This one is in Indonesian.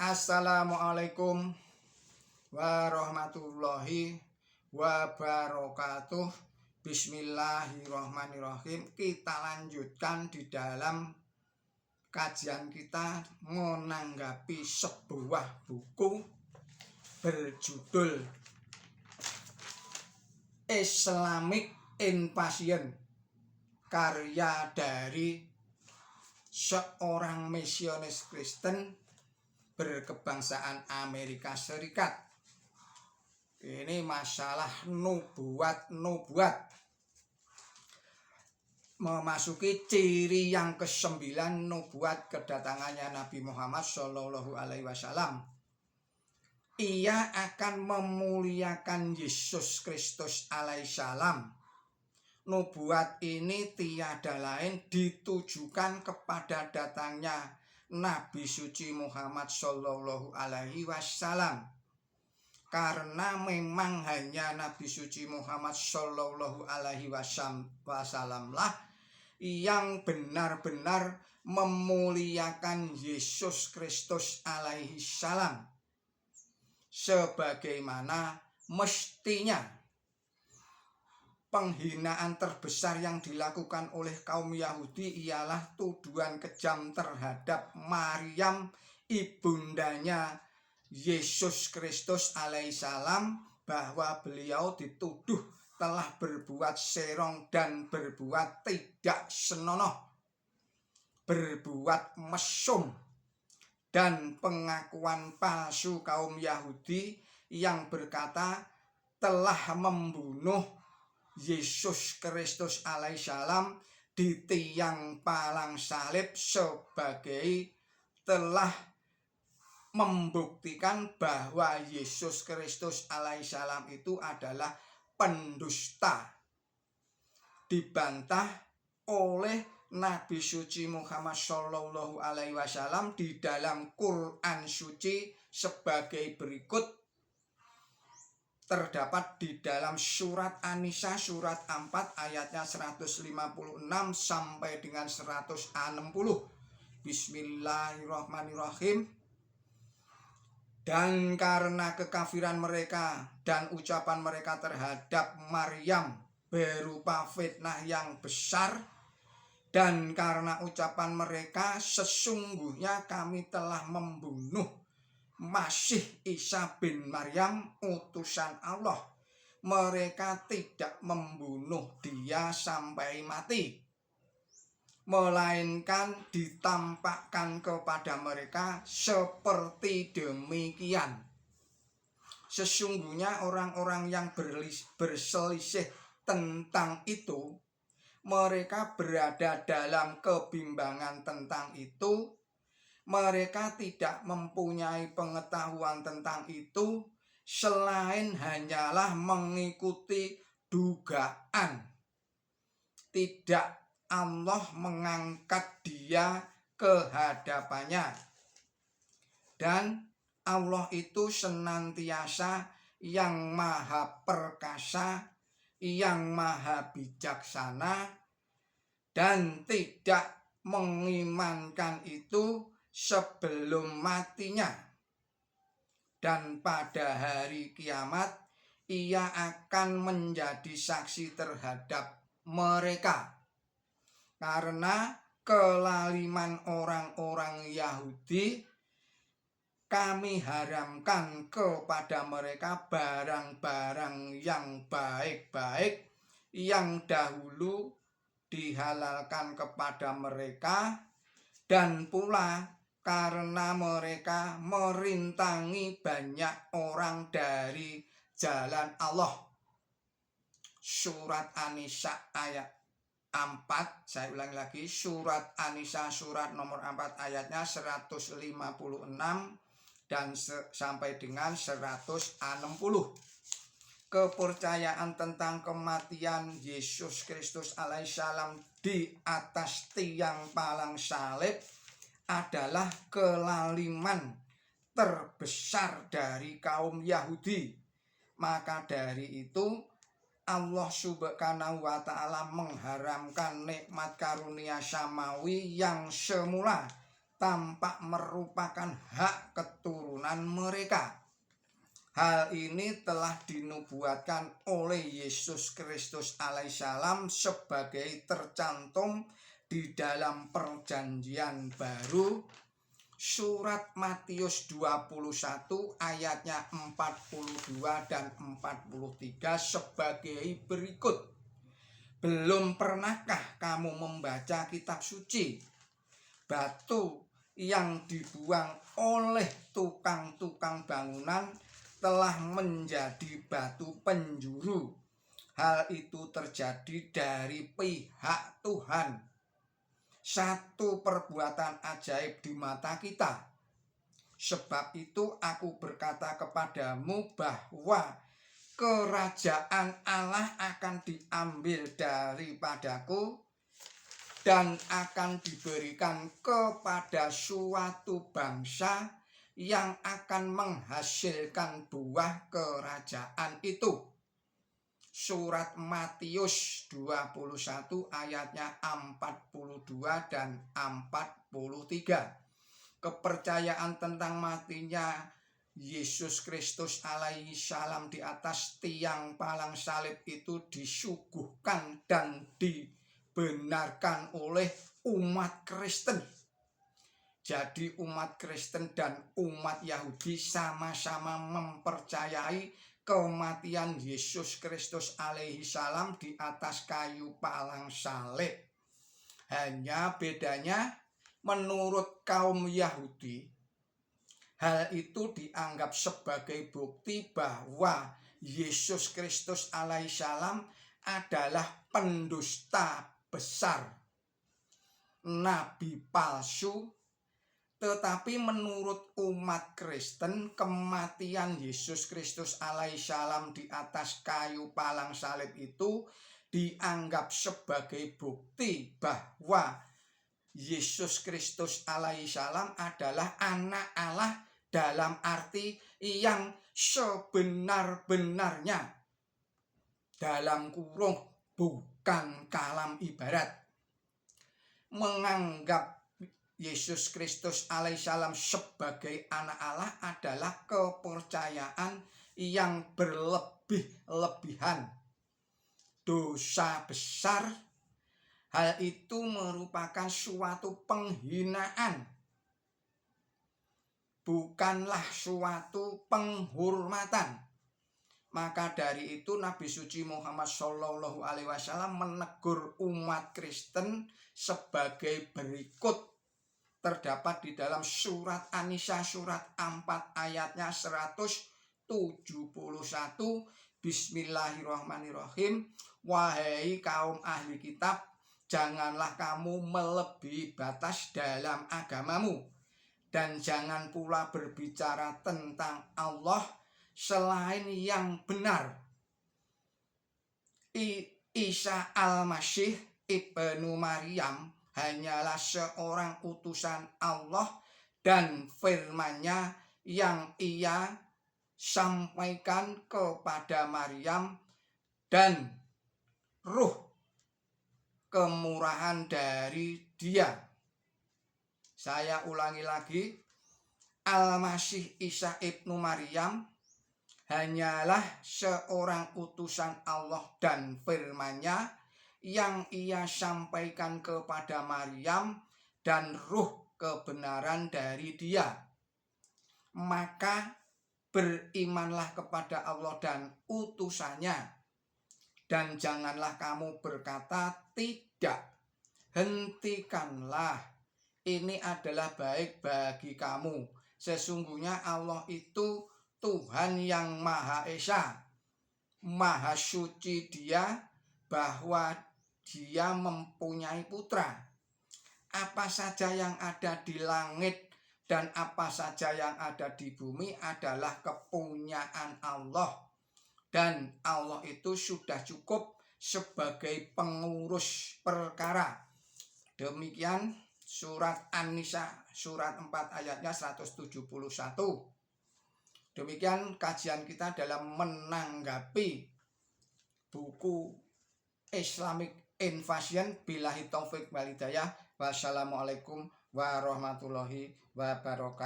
Assalamualaikum warahmatullahi wabarakatuh. Bismillahirrahmanirrahim. Kita lanjutkan di dalam kajian kita menanggapi sebuah buku berjudul Islamic Invasion, karya dari seorang misionis Kristen berkebangsaan Amerika Serikat. Ini masalah nubuat memasuki ciri yang ke-9 nubuat kedatangannya Nabi Muhammad Shallallahu Alaihi Wasallam. Ia akan memuliakan Yesus Kristus alaihissalam. Nubuat ini tiada lain ditujukan kepada datangnya Nabi suci Muhammad Shallallahu Alaihi Wasallam, karena memang hanya Nabi suci Muhammad Shallallahu Alaihi Wasallam lah yang benar-benar memuliakan Yesus Kristus alaihi salam sebagaimana mestinya. Penghinaan terbesar yang dilakukan oleh kaum Yahudi ialah tuduhan kejam terhadap Maryam, ibundanya Yesus Kristus alaihissalam, bahwa beliau dituduh telah berbuat serong dan berbuat tidak senonoh, berbuat mesum, dan pengakuan palsu kaum Yahudi yang berkata telah membunuh Yesus Kristus alaihissalam di tiang palang salib sebagai telah membuktikan bahwa Yesus Kristus alaihissalam itu adalah pendusta. Dibantah oleh Nabi suci Muhammad Shallallahu Alaihi Wasallam di dalam Quran suci sebagai berikut. Terdapat di dalam surat An-Nisa surat 4 ayatnya 156 sampai dengan 160. Bismillahirrahmanirrahim. Dan karena kekafiran mereka dan ucapan mereka terhadap Maryam berupa fitnah yang besar, dan karena ucapan mereka sesungguhnya kami telah membunuh Masih Isa bin Maryam, utusan Allah, mereka tidak membunuh dia sampai mati, melainkan ditampakkan kepada mereka seperti demikian. Sesungguhnya orang-orang yang berselisih tentang itu, mereka berada dalam kebimbangan tentang itu. Mereka tidak mempunyai pengetahuan tentang itu selain hanyalah mengikuti dugaan. Tidak Allah mengangkat dia ke hadapannya. Dan Allah itu senantiasa yang maha perkasa, yang maha bijaksana, dan tidak mengimankan itu sebelum matinya, dan pada hari kiamat ia akan menjadi saksi terhadap mereka, karena kelaliman orang-orang Yahudi kami haramkan kepada mereka barang-barang yang baik-baik yang dahulu dihalalkan kepada mereka, dan pula karena mereka merintangi banyak orang dari jalan Allah. Surat An-Nisa ayat 4, saya ulangi lagi, surat An-Nisa surat nomor 4 ayatnya 156 dan sampai dengan 160. Kepercayaan tentang kematian Yesus Kristus alaihissalam di atas tiang palang salib adalah kelaliman terbesar dari kaum Yahudi. Maka dari itu Allah Subhanahu wa Ta'ala mengharamkan nikmat karunia samawi yang semula tampak merupakan hak keturunan keturunan mereka. Hal ini telah dinubuatkan oleh Yesus Kristus alaihissalam sebagai tercantum di dalam Perjanjian Baru, surat Matius 21 ayatnya 42 dan 43 sebagai berikut. Belum pernahkah kamu membaca kitab suci? Batu yang dibuang oleh tukang-tukang bangunan telah menjadi batu penjuru. Hal itu terjadi dari pihak Tuhan. Satu perbuatan ajaib di mata kita. Sebab itu aku berkata kepadamu bahwa kerajaan Allah akan diambil daripadaku dan akan diberikan kepada suatu bangsa yang akan menghasilkan buah kerajaan itu. Surat Matius 21 ayatnya 42 dan 43. Kepercayaan tentang matinya Yesus Kristus alaihissalam di atas tiang palang salib itu disuguhkan dan dibenarkan oleh umat Kristen. Jadi umat Kristen dan umat Yahudi sama-sama mempercayai kematian Yesus Kristus alaihissalam di atas kayu palang salib. Hanya bedanya menurut kaum Yahudi, hal itu dianggap sebagai bukti bahwa Yesus Kristus alaihissalam adalah pendusta besar, nabi palsu. Tetapi menurut umat Kristen, kematian Yesus Kristus alaihissalam di atas kayu palang salib itu dianggap sebagai bukti bahwa Yesus Kristus alaihissalam adalah anak Allah dalam arti yang sebenar-benarnya. Dalam kurung bukan kalam ibarat. Menganggap Yesus Kristus alaihissalam sebagai anak Allah adalah kepercayaan yang berlebih-lebihan. Dosa besar, hal itu merupakan suatu penghinaan, bukanlah suatu penghormatan. Maka dari itu Nabi suci Muhammad SAW menegur umat Kristen sebagai berikut. Terdapat di dalam surat An-Nisa surat 4 ayatnya 171. Bismillahirrahmanirrahim. Wahai kaum ahli kitab, janganlah kamu melebihi batas dalam agamamu, dan jangan pula berbicara tentang Allah selain yang benar. Isa al-Masih ibnu Maryam hanyalah seorang utusan Allah dan firman-Nya yang ia sampaikan kepada Maryam, dan ruh kemurahan dari Dia. Saya ulangi lagi, Al-Masih Isa ibnu Maryam hanyalah seorang utusan Allah dan firman-Nya yang ia sampaikan kepada Maryam, dan ruh kebenaran dari Dia. Maka berimanlah kepada Allah dan utusannya, dan janganlah kamu berkata tidak. Hentikanlah, ini adalah baik bagi kamu. Sesungguhnya Allah itu Tuhan yang Maha Esa, Maha Suci Dia, bahwa Dia mempunyai putra. Apa saja yang ada di langit dan apa saja yang ada di bumi adalah kepunyaan Allah. Dan Allah itu sudah cukup sebagai pengurus perkara. Demikian surat An-Nisa surat 4 ayatnya 171. Demikian kajian kita dalam menanggapi buku Islamic Invasion. Billahi taufik wal hidayah. Wassalamualaikum warahmatullahi wabarakatuh.